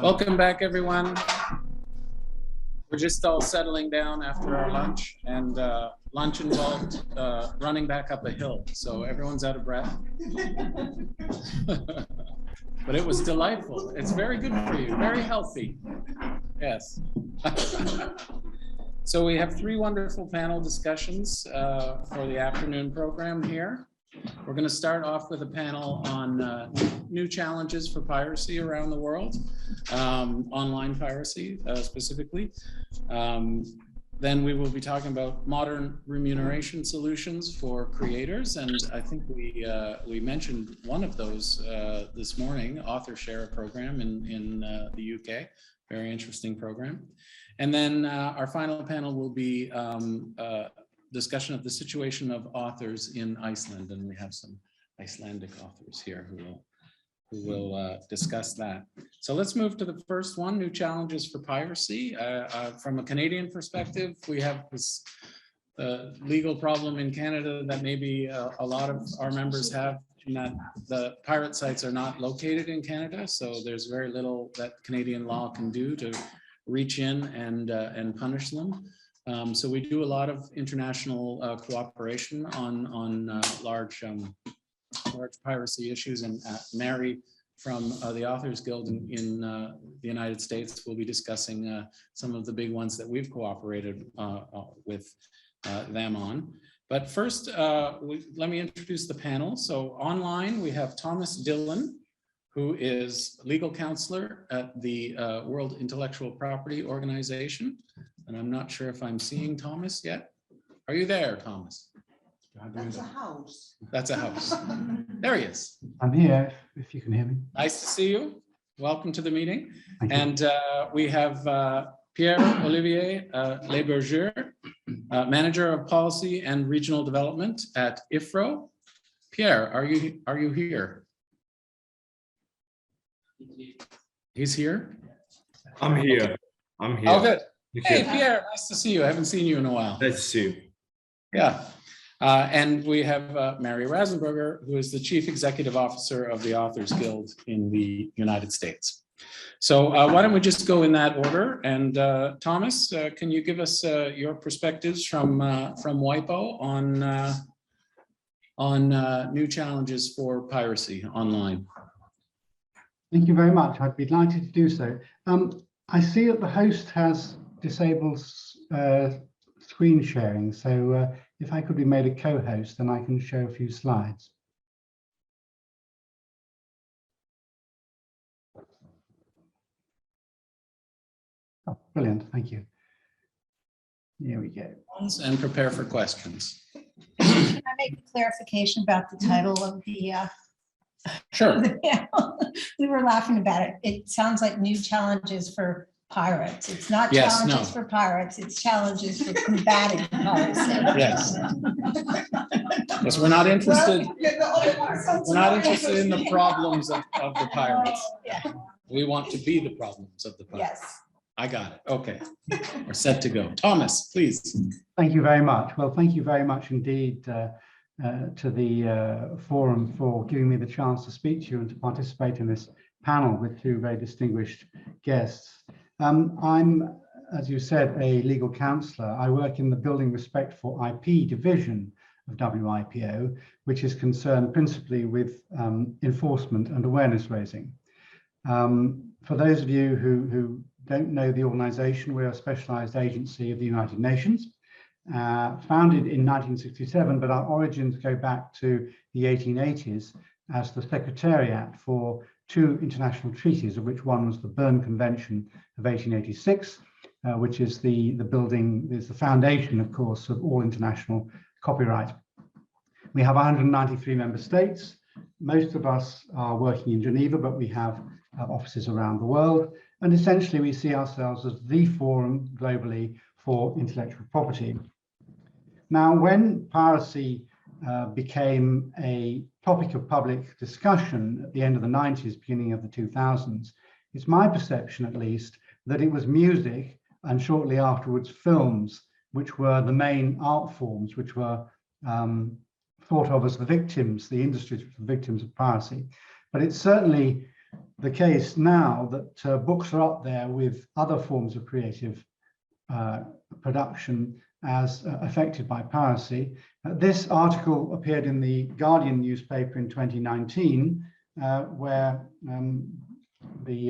Welcome back, everyone. We're just all settling down after our lunch, and lunch involved running back up a hill, so everyone's out of breath. But it was delightful. It's very good for you, very healthy. Yes. So we have three wonderful panel discussions for the afternoon program here. We're going to start off with a panel on new challenges for piracy around the world, online piracy specifically. Then we will be talking about modern remuneration solutions for creators, and I think we mentioned one of those this morning, Author Share program in the UK, very interesting program. And then our final panel will be discussion of the situation of authors in Iceland, and we have some Icelandic authors here who will discuss that. So let's move to the first one, new challenges for piracy. From a Canadian perspective, we have this legal problem in Canada that maybe a lot of our members have, in that the pirate sites are not located in Canada, so there's very little that Canadian law can do to reach in and punish them. So we do a lot of international cooperation on large piracy issues, and Mary from the Authors Guild in the United States will be discussing some of the big ones that we've cooperated with them on. But first, let me introduce the panel. So online we have Thomas Dillon, who is legal counselor at the World Intellectual Property Organization. And I'm not sure if I'm seeing Thomas yet. Are you there, Thomas? That's a house. That's a house. There he is. I'm here, if you can hear me. Nice to see you. Welcome to the meeting. Thank you. And we have Pierre, Olivier, Lesburguères, Manager of Policy and Regional Development at IFRRO. Pierre, are you here? He's here? I'm here. I'm here. Oh, good. Okay. Hey, Pierre, nice to see you. I haven't seen you in a while. Let's see. Yeah. And we have Mary Rasenberger, who is the Chief Executive Officer of the Authors Guild in the United States. So why don't we just go in that order? And Thomas, can you give us your perspectives from WIPO on new challenges for piracy online? Thank you very much. I'd be delighted to do so. I see that the host has disabled screen sharing. So if I could be made a co-host, then I can show a few slides. Oh, brilliant. Thank you. Here we go. And prepare for questions. Can I make a clarification about the title of the Sure. we were laughing about it. It sounds like new challenges for pirates. It's not challenges for pirates, it's challenges for combating piracy. Yes. Yes, we're not interested. We're not interested in the problems of the pirates. Yeah. We want to be the problems of the pirates. Yes. I got it. Okay. We're set to go. Thomas, please. Thank you very much. Well, thank you very much indeed to the forum for giving me the chance to speak to you and to participate in this panel with two very distinguished guests. I'm, as you said, a legal counsellor. I work in the Building Respect for IP division of WIPO, which is concerned principally with enforcement and awareness raising. For those of you who don't know the organisation, we're a specialised agency of the United Nations, founded in 1967, but our origins go back to the 1880s as the Secretariat for two international treaties, of which one was the Berne Convention of 1886, which is the foundation, of course, of all international copyright. We have 193 member states. Most of us are working in Geneva, but we have offices around the world. And essentially, we see ourselves as the forum globally for intellectual property. Now, when piracy became a topic of public discussion at the end of the 90s, beginning of the 2000s, it's my perception, at least, that it was music and shortly afterwards films, which were the main art forms, which were thought of as the victims, the industries victims of piracy. But it's certainly the case now that books are up there with other forms of creative production as affected by piracy. This article appeared in the Guardian newspaper in 2019, where the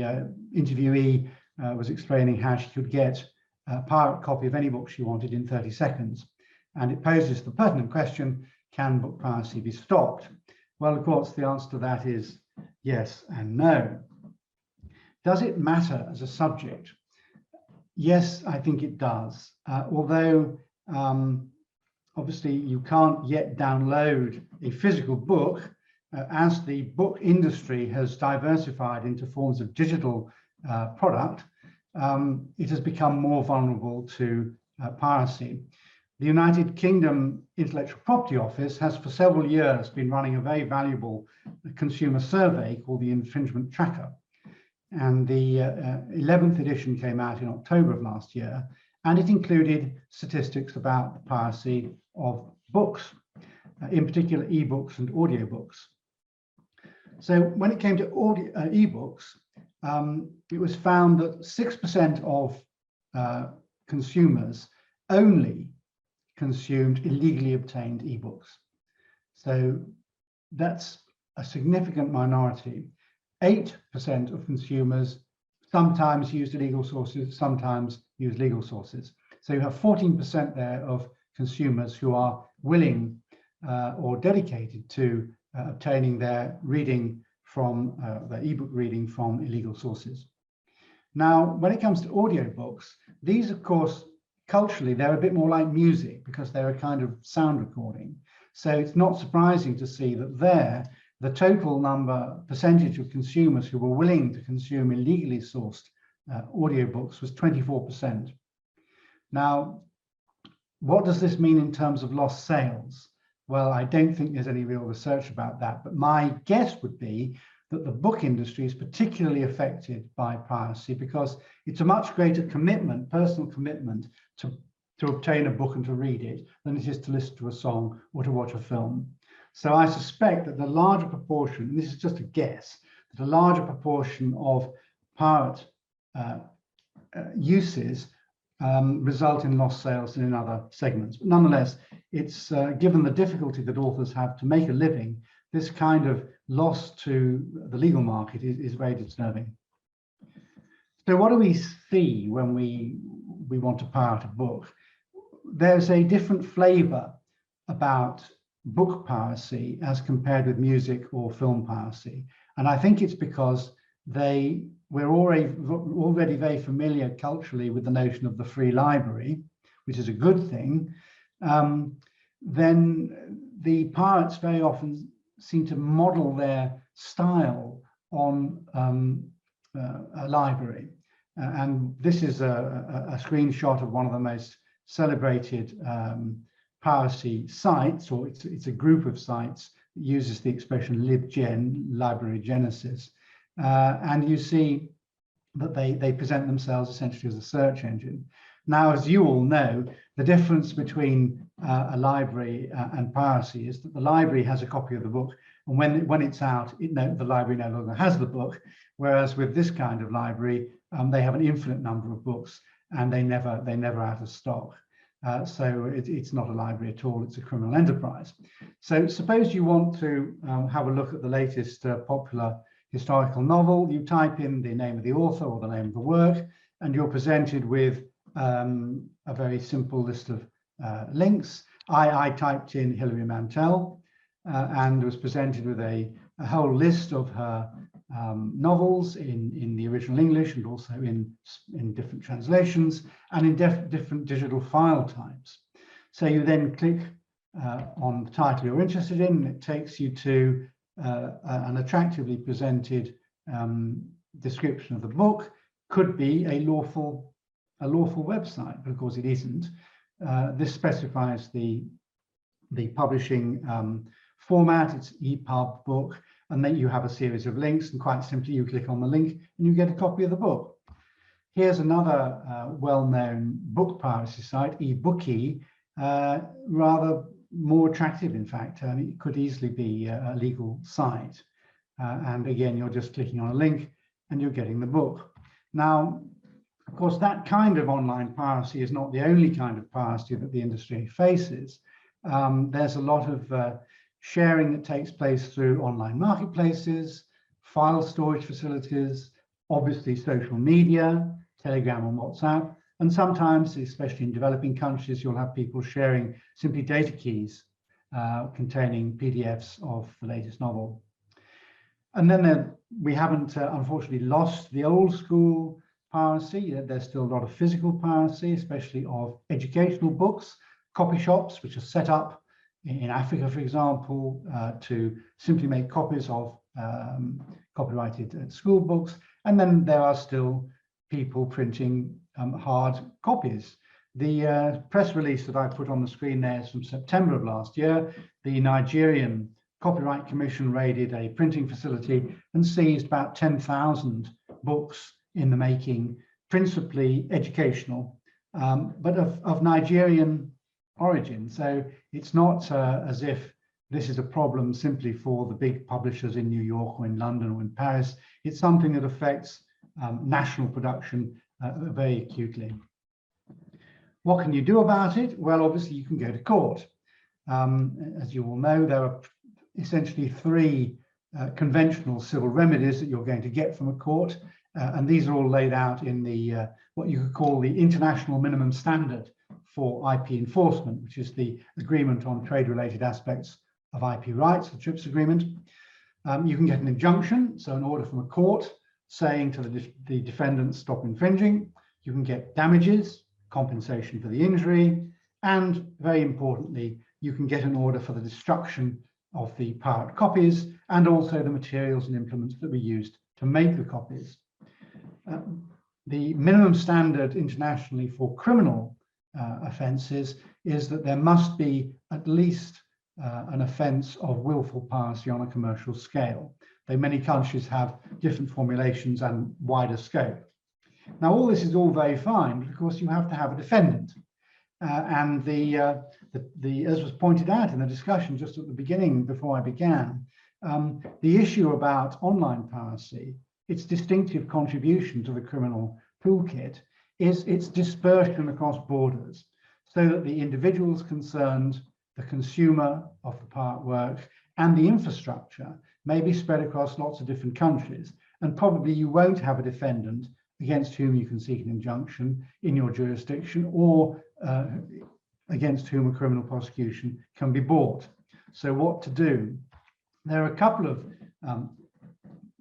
interviewee was explaining how she could get a pirate copy of any book she wanted in 30 seconds. And it poses the pertinent question, can book piracy be stopped? Well, of course, the answer to that is yes and no. Does it matter as a subject? Yes, I think it does. Although obviously you can't yet download a physical book, as the book industry has diversified into forms of digital product, it has become more vulnerable to piracy. The United Kingdom Intellectual Property Office has for several years been running a very valuable consumer survey called the Infringement Tracker. And the 11th edition came out in October of last year, and it included statistics about the piracy of books, in particular ebooks and audiobooks. So when it came to ebooks, it was found that 6% of consumers only consumed illegally obtained ebooks. So that's a significant minority. 8% of consumers sometimes used illegal sources, sometimes use legal sources. So you have 14% there of consumers who are willing or dedicated to obtaining their reading from their ebook reading from illegal sources. Now, when it comes to audiobooks, these, of course, culturally, they're a bit more like music because they're a kind of sound recording. So it's not surprising to see that there, the total percentage of consumers who were willing to consume illegally sourced audiobooks was 24%. Now, what does this mean in terms of lost sales? Well, I don't think there's any real research about that, but my guess would be that the book industry is particularly affected by piracy because it's a much greater commitment, personal commitment, to obtain a book and to read it than it is to listen to a song or to watch a film. So I suspect that the larger proportion, and this is just a guess, that a larger proportion of pirate uses result in lost sales than in other segments. But nonetheless, it's given the difficulty that authors have to make a living, this kind of loss to the legal market is very disturbing. So what do we see when we want to pirate a book? There's a different flavor about book piracy as compared with music or film piracy. And I think it's because we're already very familiar culturally with the notion of the free library, which is a good thing. Then the pirates very often seem to model their style on a library. And this is a screenshot of one of the most celebrated piracy sites, or it's a group of sites that uses the expression Libgen, library genesis. And you see that they present themselves essentially as a search engine. Now, as you all know, the difference between a library and piracy is that the library has a copy of the book, and when it's out, the library no longer has the book. Whereas with this kind of library, they have an infinite number of books, and they never out of stock. So it's not a library at all, it's a criminal enterprise. So suppose you want to have a look at the latest popular historical novel, you type in the name of the author or the name of the work, and you're presented with a very simple list of links. I typed in Hilary Mantel and was presented with a whole list of her novels in the original English and also in different translations and in different digital file types. So you then click on the title you're interested in, and it takes you to an attractively presented description of the book. Could be a lawful website, but of course it isn't. This specifies the publishing format. It's EPUB book, and then you have a series of links, and quite simply you click on the link and you get a copy of the book. Here's another well-known book piracy site, eBookie, rather more attractive, in fact. It could easily be a legal site. And again, you're just clicking on a link and you're getting the book. Now, of course, that kind of online piracy is not the only kind of piracy that the industry faces. There's a lot of sharing that takes place through online marketplaces, file storage facilities, obviously social media, Telegram and WhatsApp, and sometimes, especially in developing countries, you'll have people sharing simply data keys containing PDFs of the latest novel. And then we haven't, unfortunately, lost the old school piracy. There's still a lot of physical piracy, especially of educational books, copy shops, which are set up in Africa, for example, to simply make copies of copyrighted school books. And then there are still people printing hard copies. The press release that I put on the screen there is from September of last year. The Nigerian Copyright Commission raided a printing facility and seized about 10,000 books in the making, principally educational, but of Nigerian origin. So it's not as if this is a problem simply for the big publishers in New York or in London or in Paris. It's something that affects national production very acutely. What can you do about it? Well, obviously you can go to court. As you all know, there are essentially three conventional civil remedies that you're going to get from a court. And these are all laid out in the what you could call the International Minimum Standard for IP Enforcement, which is the Agreement on Trade-Related Aspects of IP Rights, the TRIPS Agreement. You can get an injunction, so an order from a court saying to the defendant, stop infringing. You can get damages, compensation for the injury, and very importantly, you can get an order for the destruction of the pirate copies and also the materials and implements that were used to make the copies. The minimum standard internationally for criminal offences is that there must be at least an offence of willful piracy on a commercial scale. Though many countries have different formulations and wider scope. Now, all this is all very fine, but of course you have to have a defendant. And as was pointed out in the discussion just at the beginning before I began, the issue about online piracy, its distinctive contribution to the criminal toolkit is its dispersion across borders, so that the individuals concerned, the consumer of the pirate work, and the infrastructure may be spread across lots of different countries. And probably you won't have a defendant against whom you can seek an injunction in your jurisdiction, or against whom a criminal prosecution can be brought. So what to do? There are a couple of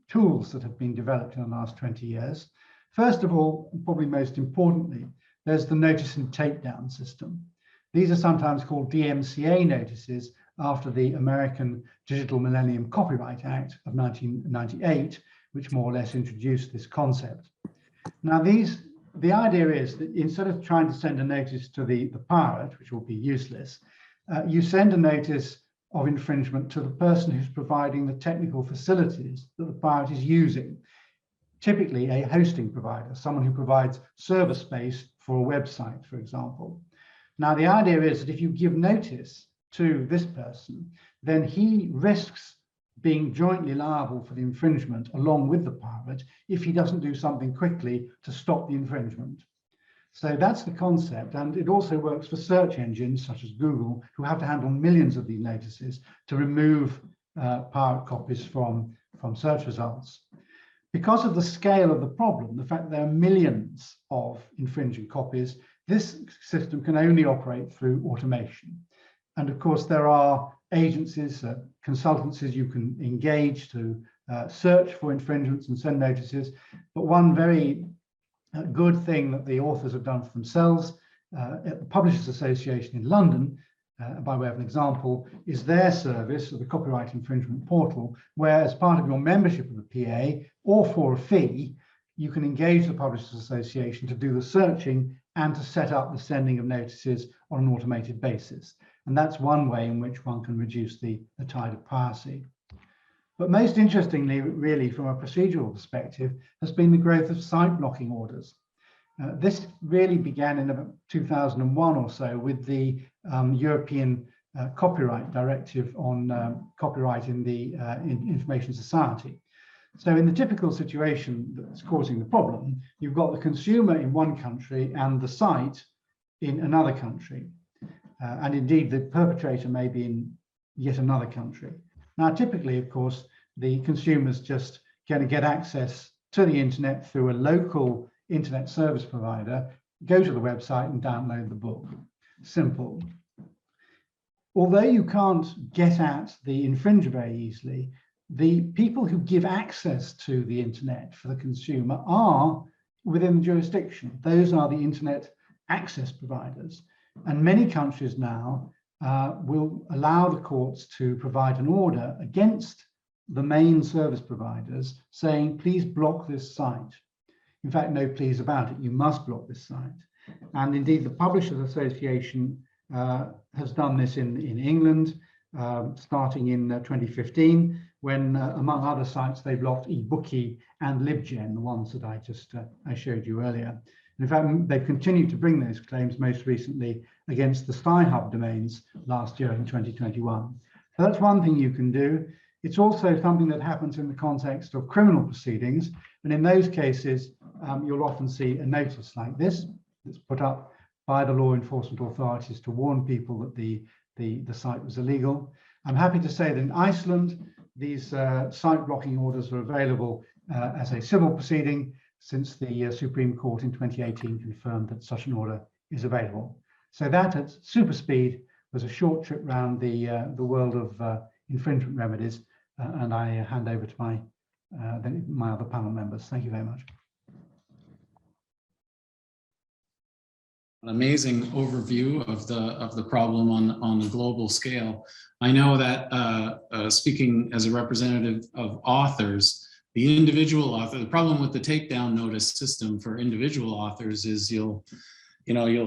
tools that have been developed in the last 20 years. First of all, probably most importantly, there's the notice and takedown system. These are sometimes called DMCA notices after the American Digital Millennium Copyright Act of 1998, which more or less introduced this concept. Now, the idea is that instead of trying to send a notice to the pirate, which will be useless, you send a notice of infringement to the person who's providing the technical facilities that the pirate is using. Typically a hosting provider, someone who provides server space for a website, for example. Now, the idea is that if you give notice to this person, then he risks being jointly liable for the infringement along with the pirate if he doesn't do something quickly to stop the infringement. So that's the concept, and it also works for search engines such as Google, who have to handle millions of these notices to remove pirate copies from search results. Because of the scale of the problem, the fact that there are millions of infringing copies, this system can only operate through automation. And of course, there are agencies, consultancies you can engage to search for infringements and send notices. But one very good thing that the authors have done for themselves at the Publishers Association in London, by way of an example, is their service, the Copyright Infringement Portal, where as part of your membership of the PA or for a fee, you can engage the Publishers Association to do the searching and to set up the sending of notices on an automated basis. And that's one way in which one can reduce the tide of piracy. But most interestingly, really, from a procedural perspective, has been the growth of site blocking orders. This really began in about 2001 or so with the European copyright directive on copyright in the information society. So in the typical situation that's causing the problem, you've got the consumer in one country and the site in another country. And indeed, the perpetrator may be in yet another country. Now, typically, of course, the consumer's just going to get access to the internet through a local internet service provider, go to the website and download the book. Simple. Although you can't get at the infringer very easily, the people who give access to the internet for the consumer are within the jurisdiction. Those are the internet access providers. And many countries now will allow the courts to provide an order against the main service providers saying, please block this site. In fact, no please about it, you must block this site. And indeed, the Publishers Association has done this in England, starting in 2015, when among other sites, they blocked eBookie and Libgen, the ones that I showed you earlier. In fact, they've continued to bring those claims, most recently against the Sci-Hub domains last year in 2021. So that's one thing you can do. It's also something that happens in the context of criminal proceedings. And in those cases, you'll often see a notice like this that's put up by the law enforcement authorities to warn people that the site was illegal. I'm happy to say that in Iceland, these site blocking orders are available as a civil proceeding, since the Supreme Court in 2018 confirmed that such an order is available. So that at super speed was a short trip around the world of infringement remedies, and I hand over to my other panel members. Thank you very much. An amazing overview of the problem on a global scale. I know that speaking as a representative of authors, the individual author, the problem with the takedown notice system for individual authors is you'll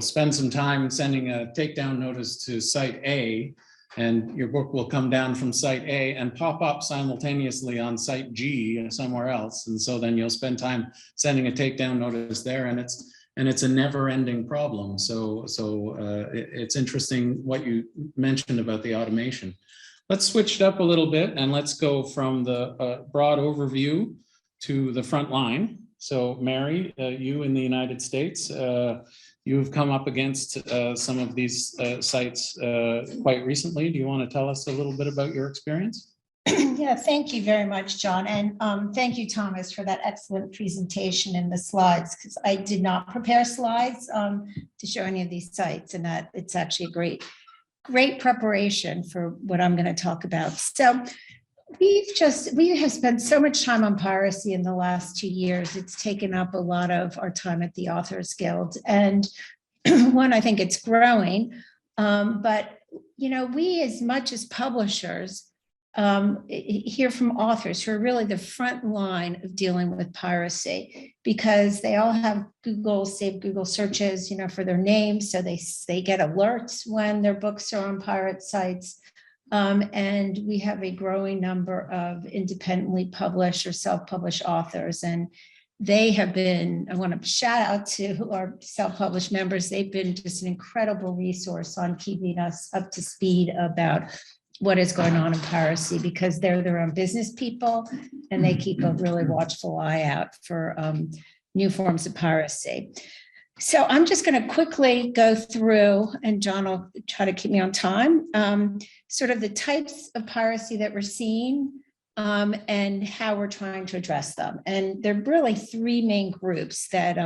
spend some time sending a takedown notice to site A, and your book will come down from site A and pop up simultaneously on site G somewhere else. And so then you'll spend time sending a takedown notice there, and it's a never-ending problem. So it's interesting what you mentioned about the automation. Let's switch it up a little bit and let's go from the broad overview to the front line. So Mary, you in the United States, you've come up against some of these sites quite recently. Do you want to tell us a little bit about your experience? Yeah, thank you very much, John. And thank you, Thomas, for that excellent presentation in the slides, because I did not prepare slides to show any of these sites, and that it's actually a great preparation for what I'm going to talk about. So we have spent so much time on piracy in the last 2 years. It's taken up a lot of our time at the Authors Guild. And one, I think it's growing, but we, as much as publishers, hear from authors who are really the front line of dealing with piracy, because they all have saved Google searches, for their names. So they get alerts when their books are on pirate sites. And we have a growing number of independently published or self-published authors. And they have been, I want to shout out to our self-published members. They've been just an incredible resource on keeping us up to speed about what is going on in piracy, because they're their own business people and they keep a really watchful eye out for new forms of piracy. So I'm just going to quickly go through, and John will try to keep me on time, sort of the types of piracy that we're seeing and how we're trying to address them. And there are really three main groups that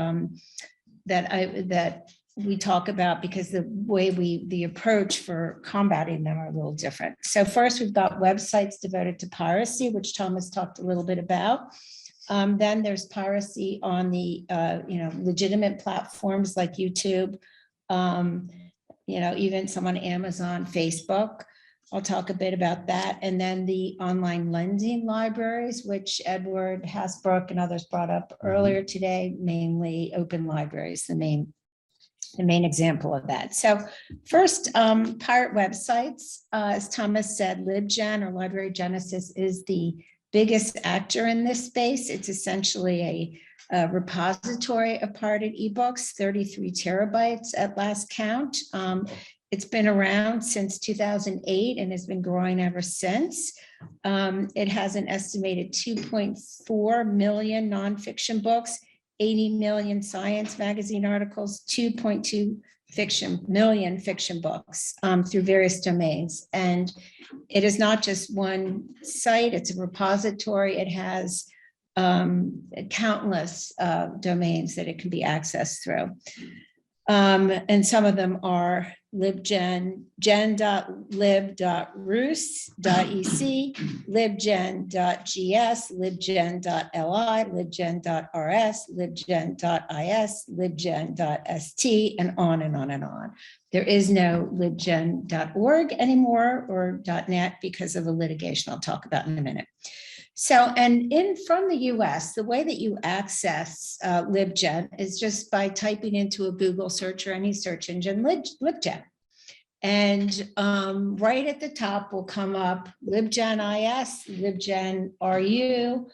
we talk about, because the approach for combating them are a little different. So first, we've got websites devoted to piracy, which Thomas talked a little bit about. Then there's piracy on the legitimate platforms like YouTube, even some on Amazon, Facebook. I'll talk a bit about that. And then the online lending libraries, which Edward Hasbrook and others brought up earlier today, mainly open libraries, the main example of that. So first, pirate websites, as Thomas said, Libgen or Library Genesis is the biggest actor in this space. It's essentially a repository of pirated ebooks, 33 terabytes at last count. It's been around since 2008 and has been growing ever since. It has an estimated 2.4 million nonfiction books, 80 million science magazine articles, 2.2 million fiction books through various domains. And it is not just one site, it's a repository. It has countless domains that it can be accessed through. And some of them are Libgen, gen.lib.rus.ec, libgen.gs, libgen.li, libgen.rs, libgen.is, libgen.st, and on and on and on. There is no libgen.org anymore or .net because of the litigation I'll talk about in a minute. So, and from the US, the way that you access Libgen is just by typing into a Google search or any search engine, Libgen. And right at the top will come up Libgen IS, Libgen RU.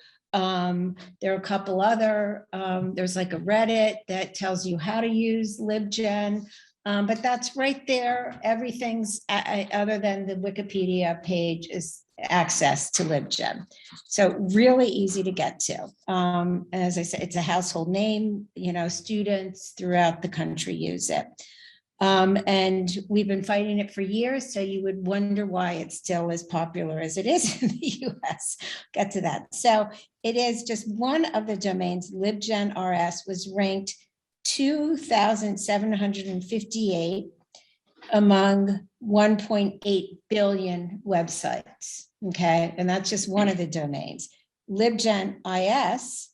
There are a couple other, there's like a Reddit that tells you how to use Libgen. But that's right there. Everything's other than the Wikipedia page is access to Libgen. So really easy to get to. As I said, it's a household name, students throughout the country use it. And we've been fighting it for years. So you would wonder why it's still as popular as it is in the US. Get to that. So it is just one of the domains. Libgen RS was ranked 2,758 among 1.8 billion websites. Okay, and that's just one of the domains. Libgen IS,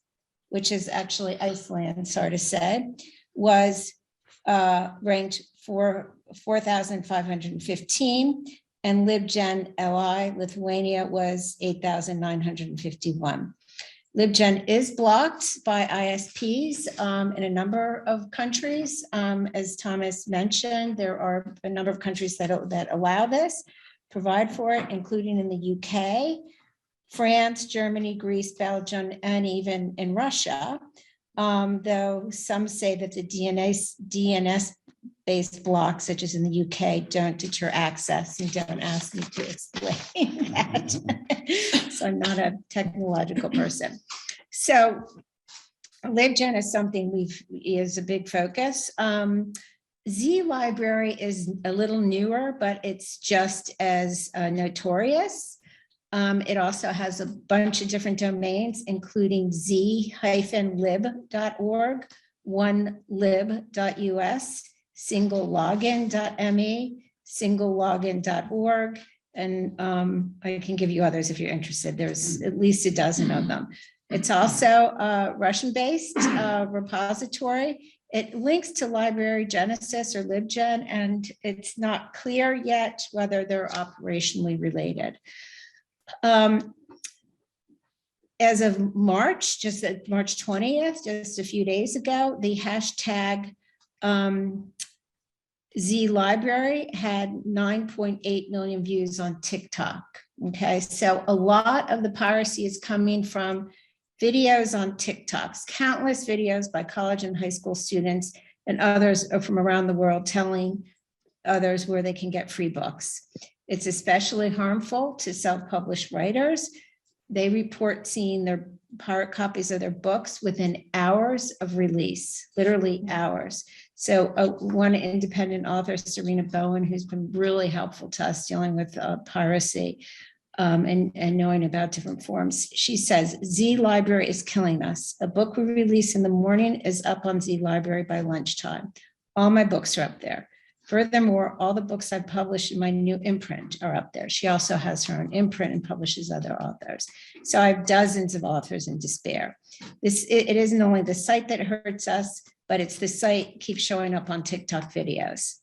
which is actually Iceland, sorry to say, was ranked for 4,515, and Libgen LI, Lithuania, was 8,951. Libgen is blocked by ISPs in a number of countries. As Thomas mentioned, there are a number of countries that allow this, provide for it, including in the UK, France, Germany, Greece, Belgium, and even in Russia. Though some say that the DNS-based blocks, such as in the UK, don't deter access, and don't ask me to explain that. So I'm not a technological person. So Libgen is something is a big focus. Z Library is a little newer, but it's just as notorious. It also has a bunch of different domains, including z-lib.org, onelib.us, singlelogin.me, singlelogin.org, and I can give you others if you're interested. There's at least a dozen of them. It's also a Russian-based repository. It links to Library Genesis or Libgen, and it's not clear yet whether they're operationally related. As of March, just at March 20th, just a few days ago, the hashtag Z Library had 9.8 million views on TikTok. Okay, so a lot of the piracy is coming from videos on TikToks, countless videos by college and high school students, and others are from around the world telling others where they can get free books. It's especially harmful to self-published writers. They report seeing their pirate copies of their books within hours of release, literally hours. So one independent author, Serena Bowen, who's been really helpful to us dealing with piracy and knowing about different forms, she says, Z Library is killing us. A book we release in the morning is up on Z Library by lunchtime. All my books are up there. Furthermore, all the books I've published in my new imprint are up there. She also has her own imprint and publishes other authors. So I have dozens of authors in despair. It isn't only the site that hurts us, but it's the site keeps showing up on TikTok videos.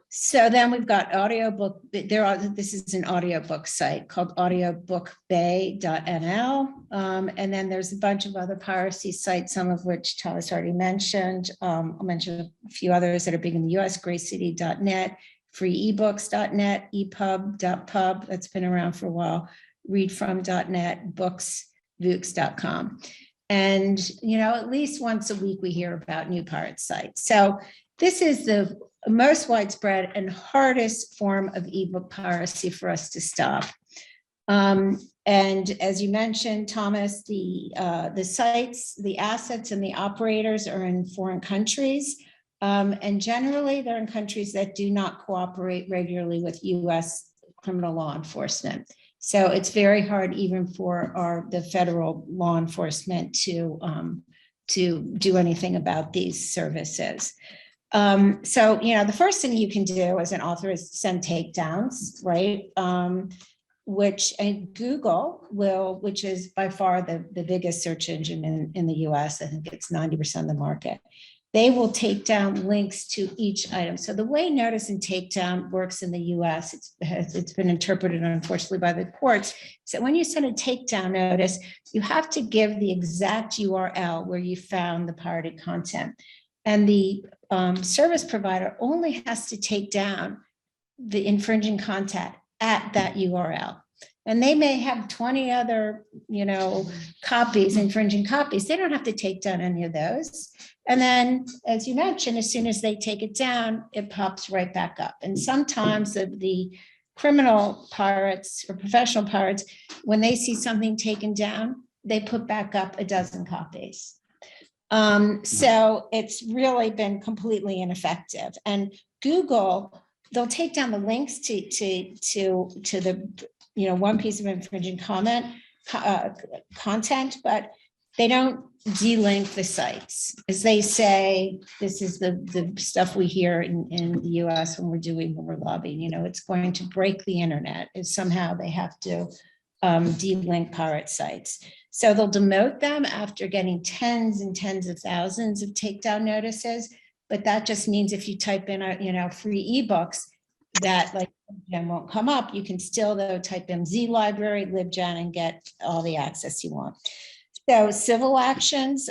So then we've got audiobook. This is an audiobook site called audiobookbay.nl. And then there's a bunch of other piracy sites, some of which Thomas already mentioned. I'll mention a few others that are big in the US, greycity.net, freeebooks.net, epub.pub, that's been around for a while, readfrom.net, booksvooks.com. And, at least once a week we hear about new pirate sites. So This is the most widespread and hardest form of ebook piracy for us to stop. And as you mentioned, Thomas, the sites, the assets and the operators are in foreign countries. And generally they're in countries that do not cooperate regularly with US criminal law enforcement. So it's very hard even for the federal law enforcement to do anything about these services. So, the first thing you can do as an author is send takedowns, right? Which Google will, which is by far the biggest search engine in the US, I think it's 90% of the market. They will take down links to each item. So the way notice and takedown works in the US, it's been interpreted, unfortunately, by the courts. So when you send a takedown notice, you have to give the exact URL where you found the pirated content. And the service provider only has to take down the infringing content at that URL. And they may have 20 other, copies, infringing copies. They don't have to take down any of those. And then, as you mentioned, as soon as they take it down, it pops right back up. And sometimes the criminal pirates or professional pirates, when they see something taken down, they put back up a dozen copies. So it's really been completely ineffective. And Google, they'll take down the links to the one piece of infringing content, but they don't delink the sites. As they say, this is the stuff we hear in the US when we're lobbying, it's going to break the internet, is somehow they have to delink pirate sites. So they'll demote them after getting tens and tens of thousands of takedown notices. But that just means if you type in free ebooks, that like Libgen won't come up. You can still though type in Z library, Libgen, and get all the access you want. So civil actions,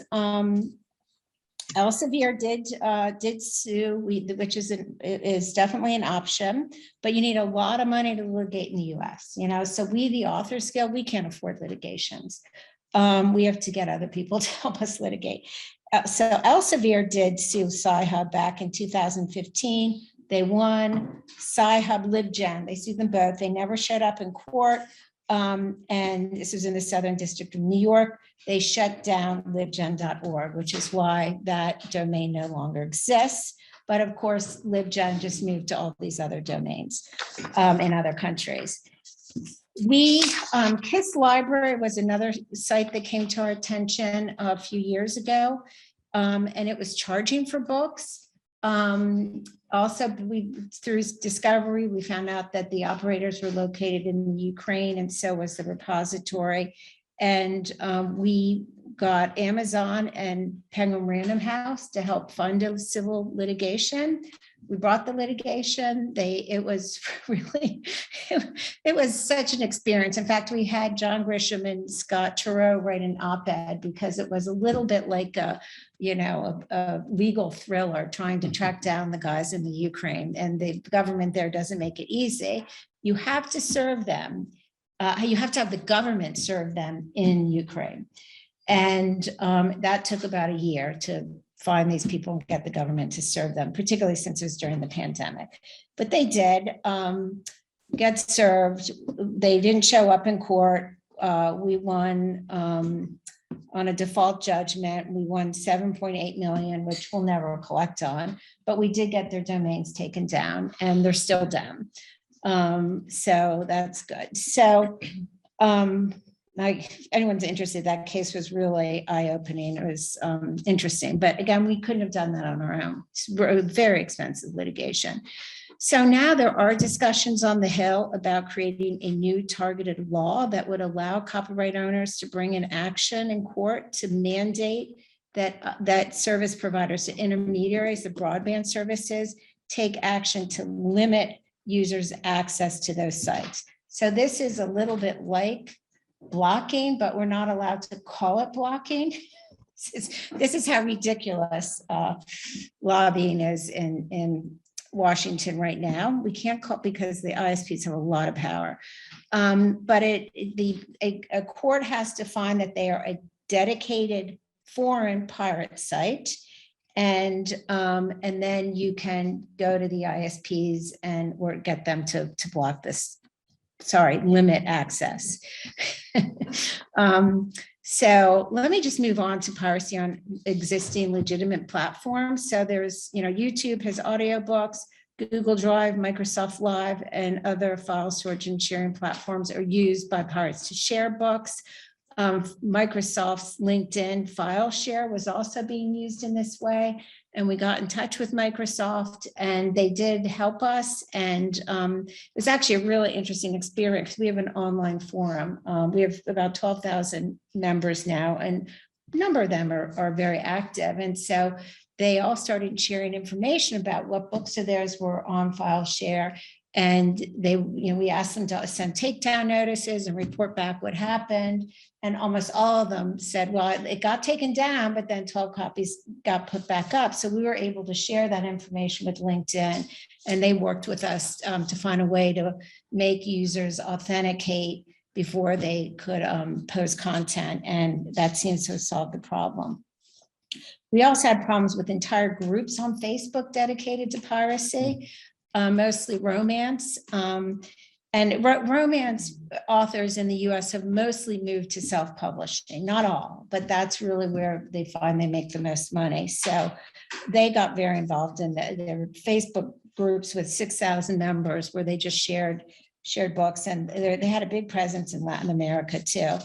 Elsevier did sue, which is definitely an option, but you need a lot of money to litigate in the US. So we, the Authors Guild, we can't afford litigations. We have to get other people to help us litigate. So Elsevier did sue Sci-Hub back in 2015. They won. Sci-Hub, Libgen, they sued them both. They never showed up in court. And this was in the Southern District of New York. They shut down libgen.org, which is why that domain no longer exists. But of course, Libgen just moved to all these other domains in other countries. KISS Library was another site that came to our attention a few years ago, and it was charging for books. Also, through discovery, we found out that the operators were located in Ukraine, and so was the repository. And we got Amazon and Penguin Random House to help fund a civil litigation. We brought the litigation. It was such an experience. In fact, we had John Grisham and Scott Turow write an op-ed because it was a little bit like a legal thriller trying to track down the guys in the Ukraine, and the government there doesn't make it easy. You have to serve them. You have to have the government serve them in Ukraine. And that took about a year to find these people and get the government to serve them, particularly since it was during the pandemic. But they did get served. They didn't show up in court. We won on a default judgment. We won 7.8 million, which we'll never collect on, but we did get their domains taken down, and they're still down. So that's good. So if anyone's interested, that case was really eye-opening. It was interesting, but again, we couldn't have done that on our own. It's very expensive litigation. So now there are discussions on the Hill about creating a new targeted law that would allow copyright owners to bring an action in court to mandate that service providers, the intermediaries, the broadband services, take action to limit users' access to those sites. So this is a little bit like blocking, but we're not allowed to call it blocking. This is how ridiculous lobbying is in Washington right now. We can't call because the ISPs have a lot of power. But a court has to find that they are a dedicated foreign pirate site, And then you can go to the ISPs and or get them to block this, limit access. So let me just move on to piracy on existing legitimate platforms. So there's, YouTube has audiobooks, Google Drive, Microsoft Live, and other file storage and sharing platforms are used by pirates to share books. Microsoft's LinkedIn file share was also being used in this way. And we got in touch with Microsoft and they did help us. And it was actually a really interesting experience. We have an online forum. We have about 12,000 members now, and a number of them are very active. And so they all started sharing information about what books of theirs were on file share. And they, we asked them to send takedown notices and report back what happened. And almost all of them said, well, it got taken down, but then 12 copies got put back up. So we were able to share that information with LinkedIn, and they worked with us to find a way to make users authenticate before they could post content. And that seems to have solved the problem. We also had problems with entire groups on Facebook dedicated to piracy. Mostly romance. And romance authors in the US have mostly moved to self-publishing, not all, but that's really where they find they make the most money. So they got very involved in their Facebook groups with 6,000 members where they just shared books, and they had a big presence in Latin America too.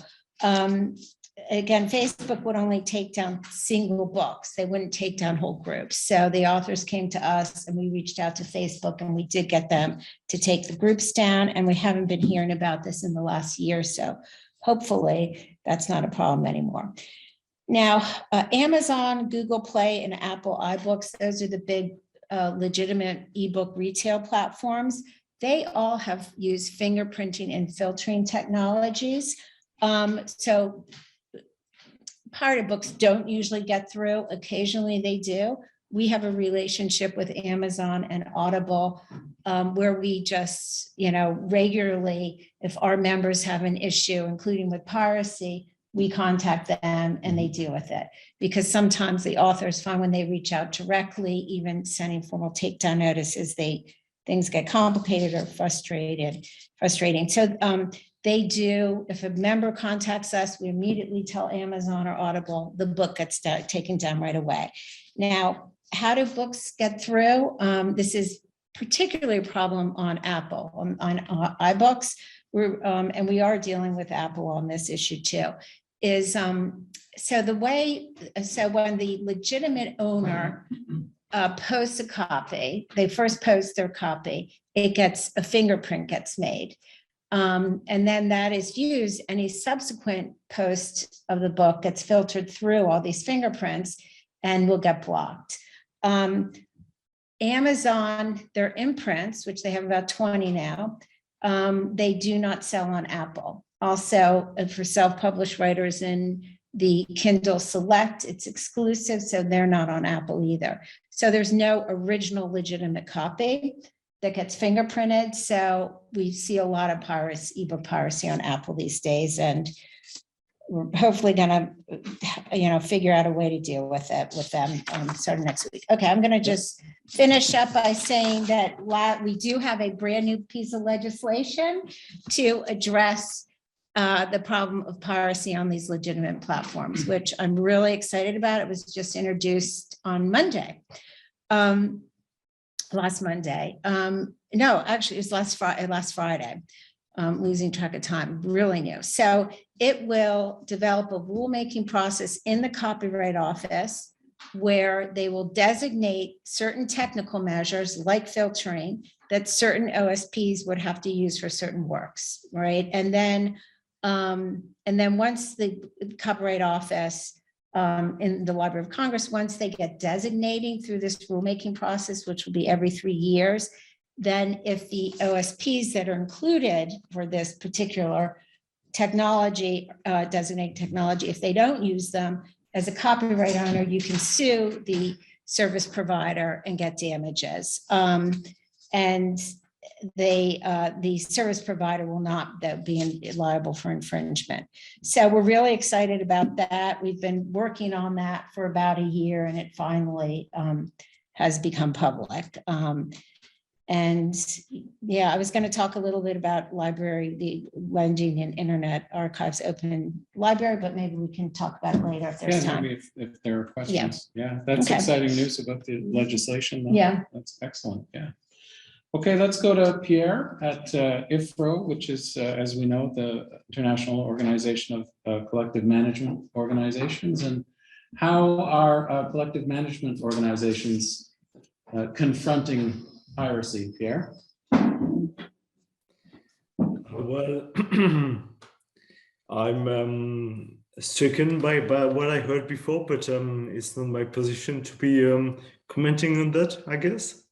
Again, Facebook would only take down single books. They wouldn't take down whole groups. So the authors came to us and we reached out to Facebook and we did get them to take the groups down. And we haven't been hearing about this in the last year. So hopefully that's not a problem anymore. Now, Amazon, Google Play, and Apple iBooks, those are the big legitimate ebook retail platforms. They all have used fingerprinting and filtering technologies. So pirated books don't usually get through. Occasionally they do. We have a relationship with Amazon and Audible where we just, regularly, if our members have an issue, including with piracy, we contact them and they deal with it. Because sometimes the authors find when they reach out directly, even sending formal takedown notices, things get complicated or frustrating. So they do, if a member contacts us, we immediately tell Amazon or Audible, the book gets taken down right away. Now, how do books get through? This is particularly a problem on Apple, on iBooks. And we are dealing with Apple on this issue too. So when the legitimate owner posts a copy, they first post their copy, a fingerprint gets made. And then that is used. Any subsequent post of the book gets filtered through all these fingerprints and will get blocked. Amazon, their imprints, which they have about 20 now, they do not sell on Apple. Also, for self-published writers in the Kindle Select, it's exclusive, so they're not on Apple either. So there's no original legitimate copy that gets fingerprinted. So we see a lot of ebook piracy on Apple these days, and we're hopefully gonna, figure out a way to deal with it with them starting next week. Okay, I'm gonna just finish up by saying that we do have a brand new piece of legislation to address the problem of piracy on these legitimate platforms, which I'm really excited about. It was just introduced on Monday. Last Monday. No, actually it was last Friday. Losing track of time, really new. So it will develop a rulemaking process in the Copyright Office where they will designate certain technical measures like filtering that certain OSPs would have to use for certain works, right? And then once the Copyright Office in the Library of Congress, once they get designating through this rulemaking process, which will be every 3 years, then if the OSPs that are included for this particular technology, designated technology, if they don't use them, as a copyright owner, you can sue the service provider and get damages. And the service provider will not be liable for infringement. So we're really excited about that. We've been working on that for about a year, and it finally has become public. And yeah, I was going to talk a little bit about library, the Lending and Internet Archives Open Library, but maybe we can talk about it later if there's time. Maybe if there are questions. Yeah, that's exciting news about the legislation. Yeah. That's excellent. Yeah. Okay, let's go to Pierre at IFRRO, which is, as we know, the International Organization of Collective Management Organizations. And how are collective management organizations confronting piracy, Pierre? Well, I'm stricken by what I heard before, but it's not my position to be commenting on that, I guess.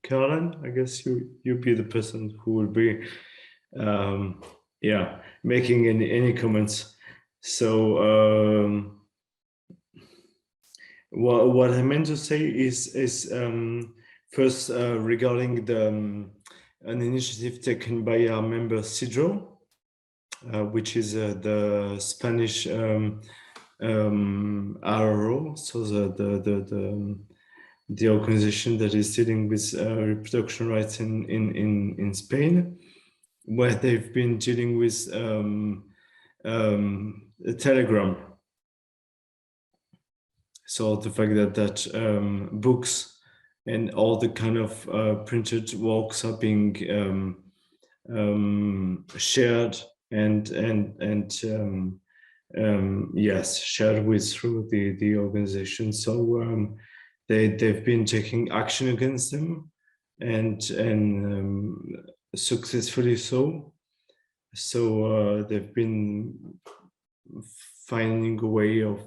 Caroline, I guess you'll be the person who will be making any comments. So what I meant to say is first regarding an initiative taken by our member CIDRO, which is the Spanish IFRRO, so the organization that is dealing with reproduction rights in Spain, where they've been dealing with Telegram. So the fact that books and all the kind of printed works are being shared and shared with through the organization. So they've been taking action against them and successfully so. So they've been finding a way of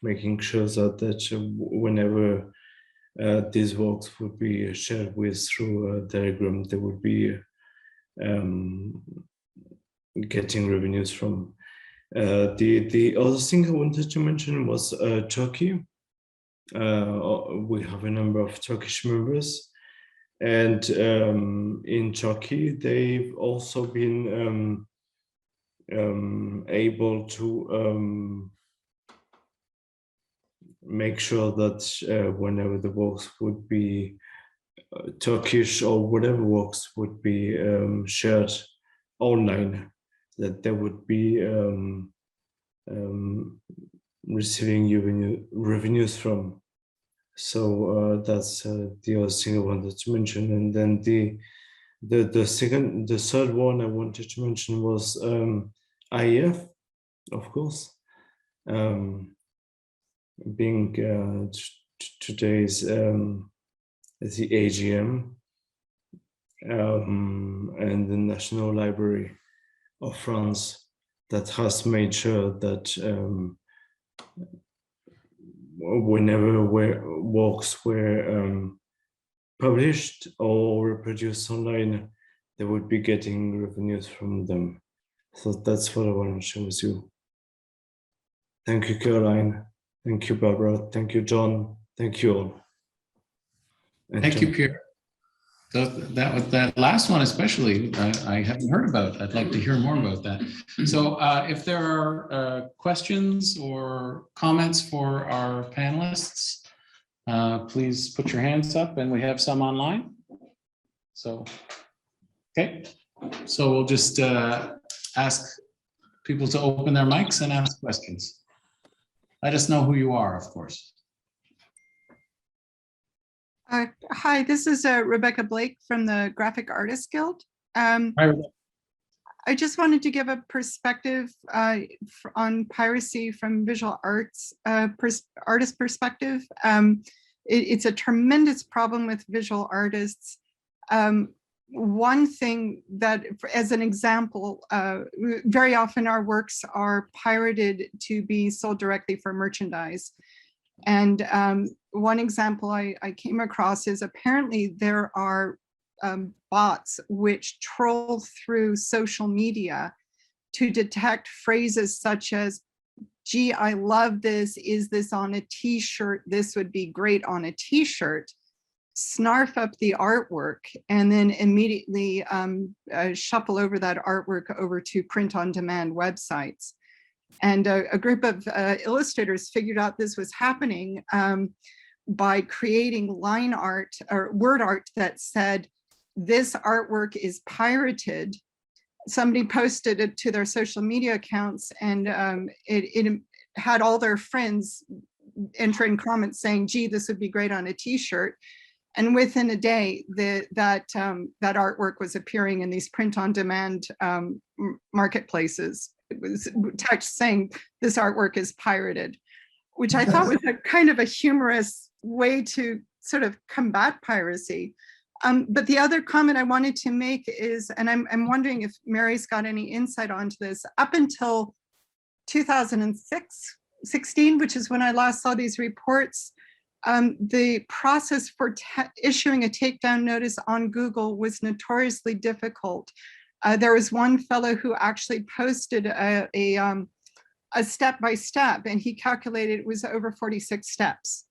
making sure that whenever these works would be shared with through Telegram, they would be getting revenues from. The other thing I wanted to mention was Turkey. We have a number of Turkish members, and in Turkey they've also been able to make sure that whenever the works would be Turkish or whatever works would be shared online, that they would be receiving revenues from. So that's the other thing I wanted to mention. And then the third one I wanted to mention was IAF, of course, being today's the AGM and the National Library of France, that has made sure that whenever works were published or reproduced online, they would be getting revenues from them. So that's what I want to share with you. Thank you, Caroline. Thank you, Barbara. Thank you, John. Thank you all. And thank you, Pierre. That last one especially, I haven't heard about. I'd like to hear more about that. So if there are questions or comments for our panelists, please put your hands up, and we have some online. So, okay. So we'll just ask people to open their mics and ask questions. Let us know who you are, of course. Hi, this is Rebecca Blake from the Graphic Artists Guild. Hi, Rebecca. I just wanted to give a perspective on piracy from visual arts artist perspective. It's a tremendous problem with visual artists. One thing that, as an example, very often our works are pirated to be sold directly for merchandise. And one example I came across is apparently there are bots which troll through social media to detect phrases such as gee, I love this. Is this on a t-shirt? This would be great on a t-shirt. Snarf up the artwork and then immediately shuffle over that artwork over to print-on-demand websites. And a group of illustrators figured out this was happening by creating line art or word art that said, this artwork is pirated. Somebody posted it to their social media accounts, and it had all their friends enter in comments saying, gee, this would be great on a t-shirt. And within a day, that artwork was appearing in these print-on-demand marketplaces. It was text saying this artwork is pirated, which I thought was a kind of a humorous way to sort of combat piracy. But the other comment I wanted to make is, and I'm wondering if Mary's got any insight onto this, up until 2016, which is when I last saw these reports, the process for issuing a takedown notice on Google was notoriously difficult. There was one fellow who actually posted a step-by-step, and he calculated it was over 46 steps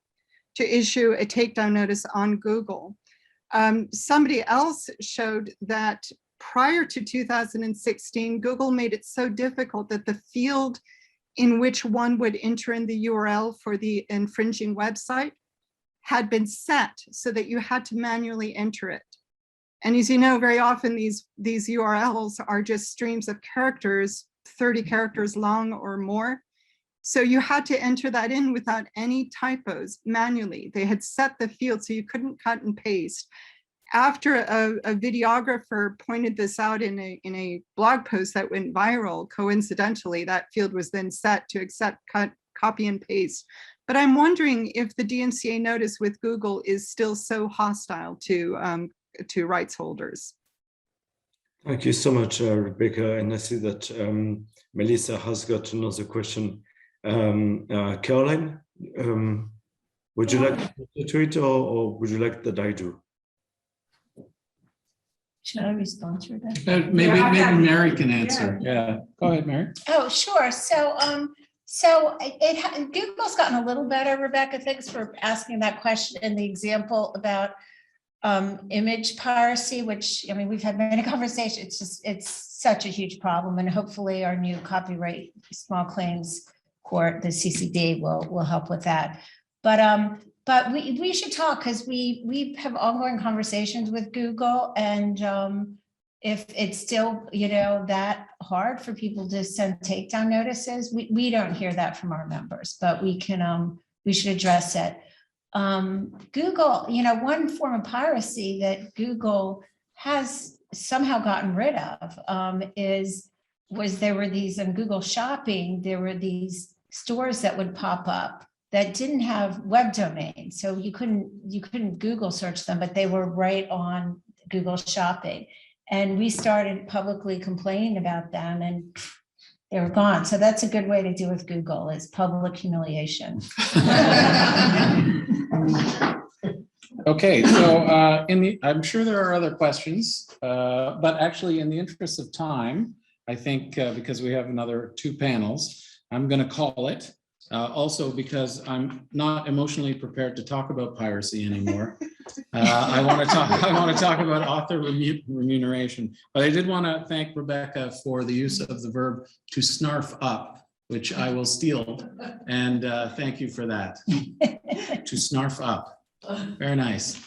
to issue a takedown notice on Google. Somebody else showed that prior to 2016, Google made it so difficult that the field in which one would enter in the URL for the infringing website had been set so that you had to manually enter it. And as you know, very often these URLs are just streams of characters, 30 characters long or more. So you had to enter that in without any typos manually. They had set the field so you couldn't cut and paste. After a videographer pointed this out in a blog post that went viral, coincidentally, that field was then set to accept, cut, copy and paste. But I'm wondering if the DMCA notice with Google is still so hostile to rights holders. Thank you so much, Rebecca. And I see that Melissa has got another question. Caroline, would you like to answer to it, or would you like that I do? Should I respond to that? Maybe Mary can answer. Yeah, go ahead, Mary. Oh, sure. So Google's gotten a little better, Rebecca. Thanks for asking that question and the example about image piracy, which, I mean, we've had many conversations. It's such a huge problem, and hopefully our new copyright small claims court, the CCD, will help with that. But we should talk, because we have ongoing conversations with Google, and if it's still, that hard for people to send takedown notices, we don't hear that from our members, but we should address it. Google, one form of piracy that Google has somehow gotten rid of was there were these on Google Shopping, there were these stores that would pop up that didn't have web domains, so you couldn't Google search them, but they were right on Google Shopping. And we started publicly complaining about them, and they were gone. So that's a good way to deal with Google, is public humiliation. Okay, so I'm sure there are other questions, but actually, in the interest of time, I think because we have another 2 panels, I'm going to call it. Also, because I'm not emotionally prepared to talk about piracy anymore. I want to talk about author remuneration. But I did want to thank Rebecca for the use of the verb to snarf up, which I will steal. And thank you for that. To snarf up. Very nice.